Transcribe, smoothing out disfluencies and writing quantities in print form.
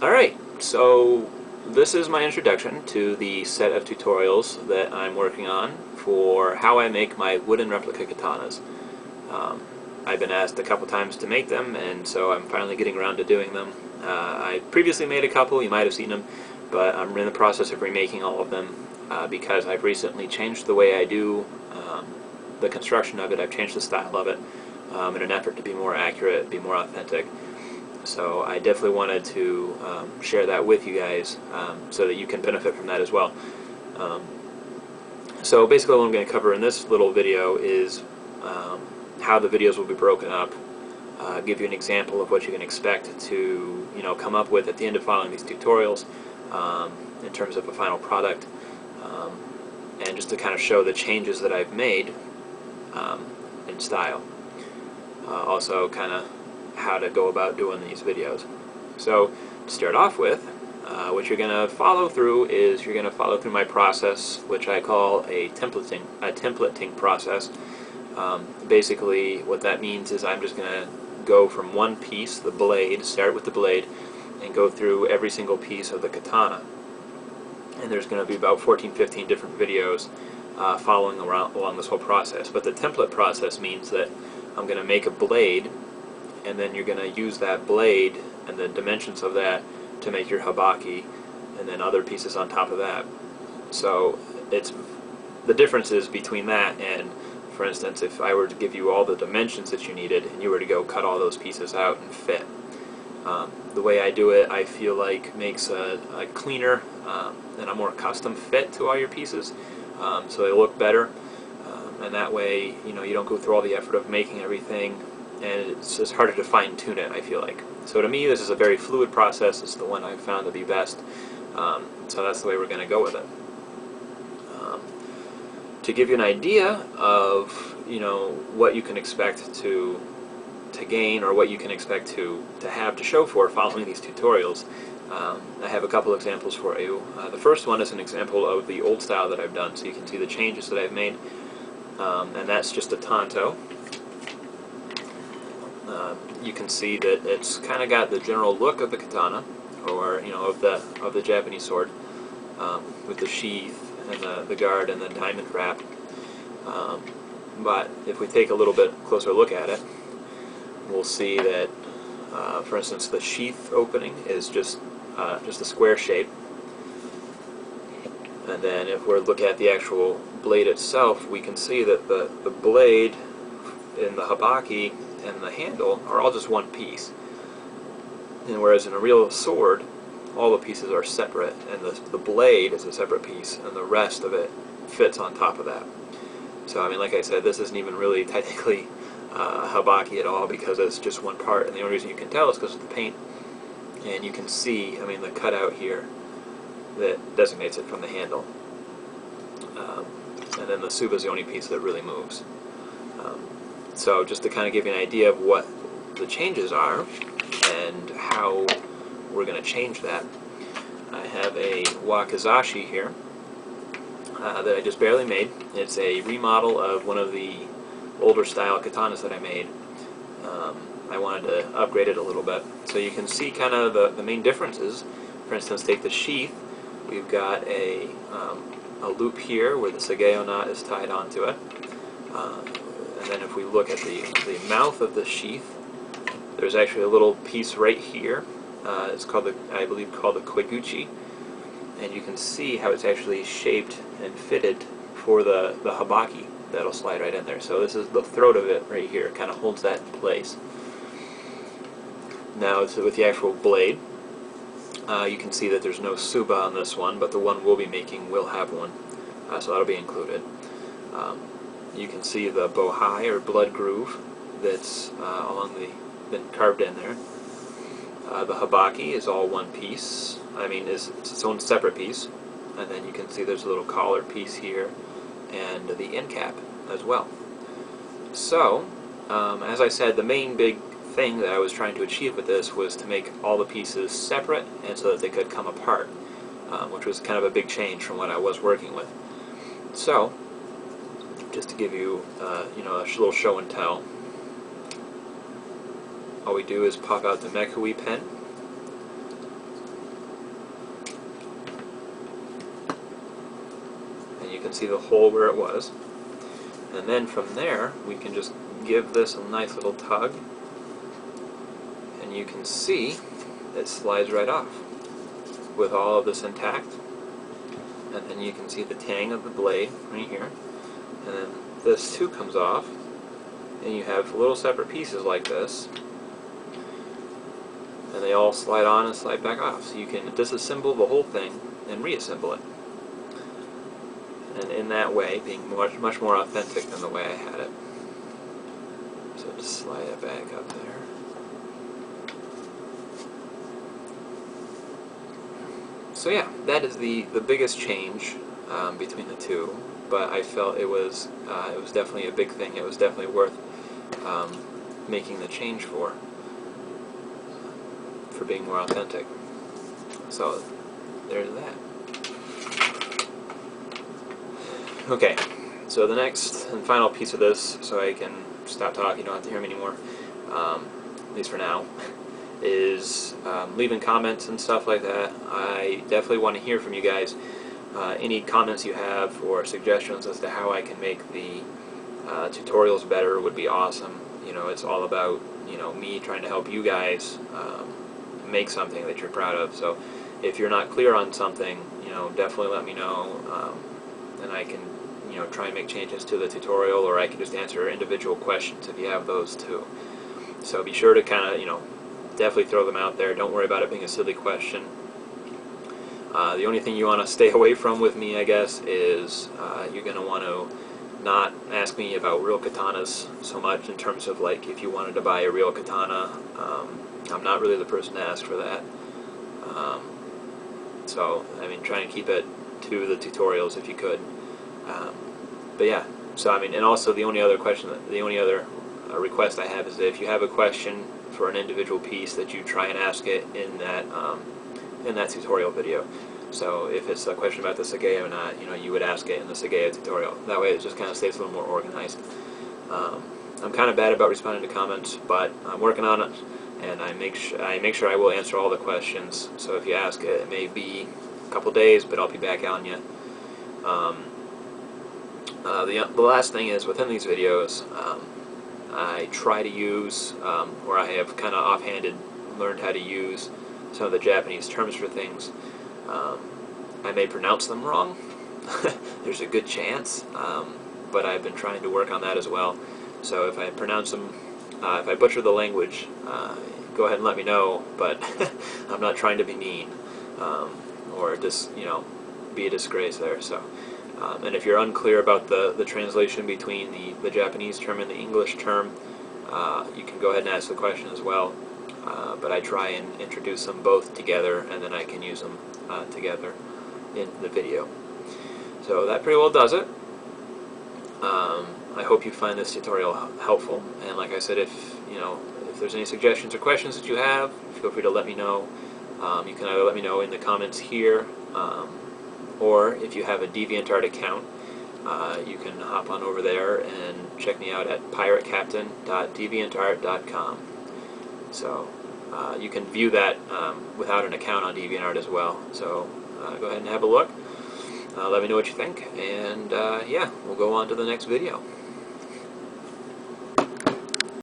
Alright, so this is my introduction to the set of tutorials that I'm working on for how I make my wooden replica katanas. I've been asked a couple times to make them, and so I'm finally getting around to doing them. I previously made a couple, you might have seen them, but I'm in the process of remaking all of them because I've recently changed the way I do the construction of it. I've changed the style of it in an effort to be more accurate, be more authentic. So I definitely wanted to share that with you guys so that you can benefit from that as well. So basically what I'm going to cover in this little video is how the videos will be broken up, give you an example of what you can expect to come up with at the end of following these tutorials in terms of a final product, and just to kind of show the changes that I've made in style. Also kind of how to go about doing these videos. So to start off with, what you're going to follow through is you're going to follow through my process, which I call a templating process. Basically what that means is I'm just going to go from one piece, the blade, start with the blade, and go through every single piece of the katana. And there's going to be about 14-15 different videos following along this whole process. But the template process means that I'm going to make a blade, and then you're going to use that blade and the dimensions of that to make your habaki, and then other pieces on top of that. So it's the differences between that and, for instance, if I were to give you all the dimensions that you needed and you were to go cut all those pieces out and fit. The way I do it, I feel like makes a cleaner and a more custom fit to all your pieces, so they look better, and that way you don't go through all the effort of making everything, and it's just harder to fine-tune it, I feel like. So to me, this is a very fluid process. It's the one I've found to be best, so that's the way we're going to go with it. To give you an idea of what you can expect to gain, or what you can expect to have to show for following these tutorials, I have a couple examples for you. The first one is an example of the old style that I've done, so you can see the changes that I've made, and that's just a tanto. You can see that it's kind of got the general look of the katana, or of the Japanese sword, with the sheath and the guard and the diamond wrap. But if we take a little bit closer look at it, we'll see that, for instance, the sheath opening is just a square shape, and then if we're looking at the actual blade itself, we can see that the blade in the habaki and the handle are all just one piece, and whereas in a real sword all the pieces are separate, and the blade is a separate piece, and the rest of it fits on top of that. So I mean, like I said, this isn't even really technically habaki at all, because it's just one part, and the only reason you can tell is because of the paint. And you can see, I mean, the cutout here that designates it from the handle, and then the tsuba is the only piece that really moves. So just to kind of give you an idea of what the changes are and how we're going to change that, I have a wakizashi here that I just barely made. It's a remodel of one of the older style katanas that I made. I wanted to upgrade it a little bit. So you can see kind of the main differences. For instance, take the sheath. We've got a loop here where the sageo knot is tied onto it. And then if we look at the mouth of the sheath, there's actually a little piece right here. It's called I believe called the koiguchi. And you can see how it's actually shaped and fitted for the habaki that'll slide right in there. So this is the throat of it right here. It kind of holds that in place. Now with the actual blade, you can see that there's no tsuba on this one, but the one we'll be making will have one, so that'll be included. You can see the bohai, or blood groove, that's been carved in there. The habaki is all one piece. I mean, it's its own separate piece. And then you can see there's a little collar piece here, and the end cap as well. So, as I said, the main big thing that I was trying to achieve with this was to make all the pieces separate, and so that they could come apart, which was kind of a big change from what I was working with. So, just to give you, a little show and tell, all we do is pop out the Mekui pen, you can see the hole where it was. And then from there, we can just give this a nice little tug, and you can see it slides right off with all of this intact. And then you can see the tang of the blade right here. And then this too comes off, and you have little separate pieces like this, and they all slide on and slide back off. So you can disassemble the whole thing and reassemble it. And in that way, being much more authentic than the way I had it. So just slide it back up there. So yeah, that is the biggest change between the two. But I felt it was definitely a big thing. It was definitely worth making the change for being more authentic. So there's that. Okay, so the next and final piece of this, so I can stop talking, you don't have to hear me anymore, at least for now, is leaving comments and stuff like that. I definitely want to hear from you guys. Any comments you have or suggestions as to how I can make the tutorials better would be awesome. You know, it's all about, you know, me trying to help you guys make something that you're proud of. So if you're not clear on something, you know, definitely let me know, and I can, you know, try and make changes to the tutorial, or I can just answer individual questions if you have those too. So be sure to kind of, you know, definitely throw them out there. Don't worry about it being a silly question. The only thing you want to stay away from with me, I guess, is you're going to want to not ask me about real katanas so much, in terms of like if you wanted to buy a real katana. I'm not really the person to ask for that. So I mean, try and keep it to the tutorials if you could. But yeah, so I mean, and also the only other request I have is that if you have a question for an individual piece, that you try and ask it in that tutorial video. So if it's a question about the Sagaya or not, you know, you would ask it in the Sagaya tutorial. That way it just kind of stays a little more organized. I'm kind of bad about responding to comments, but I'm working on it, and I make sure I will answer all the questions. So if you ask it, it may be a couple days, but I'll be back on you. The last thing is, within these videos, I try to use, or I have kind of offhanded learned how to use some of the Japanese terms for things. I may pronounce them wrong. There's a good chance, but I've been trying to work on that as well. So if I pronounce them, if I butcher the language, go ahead and let me know, but I'm not trying to be mean, or just, you know, be a disgrace there. So, and if you're unclear about the translation between the Japanese term and the English term, you can go ahead and ask the question as well. But I try and introduce them both together, and then I can use them together in the video. So that pretty well does it. I hope you find this tutorial helpful, and like I said, if there's any suggestions or questions that you have, feel free to let me know. You can either let me know in the comments here, or if you have a DeviantArt account, you can hop on over there and check me out at piratecaptain.deviantart.com. So you can view that without an account on DeviantArt as well. So go ahead and have a look. Let me know what you think, and yeah, we'll go on to the next video.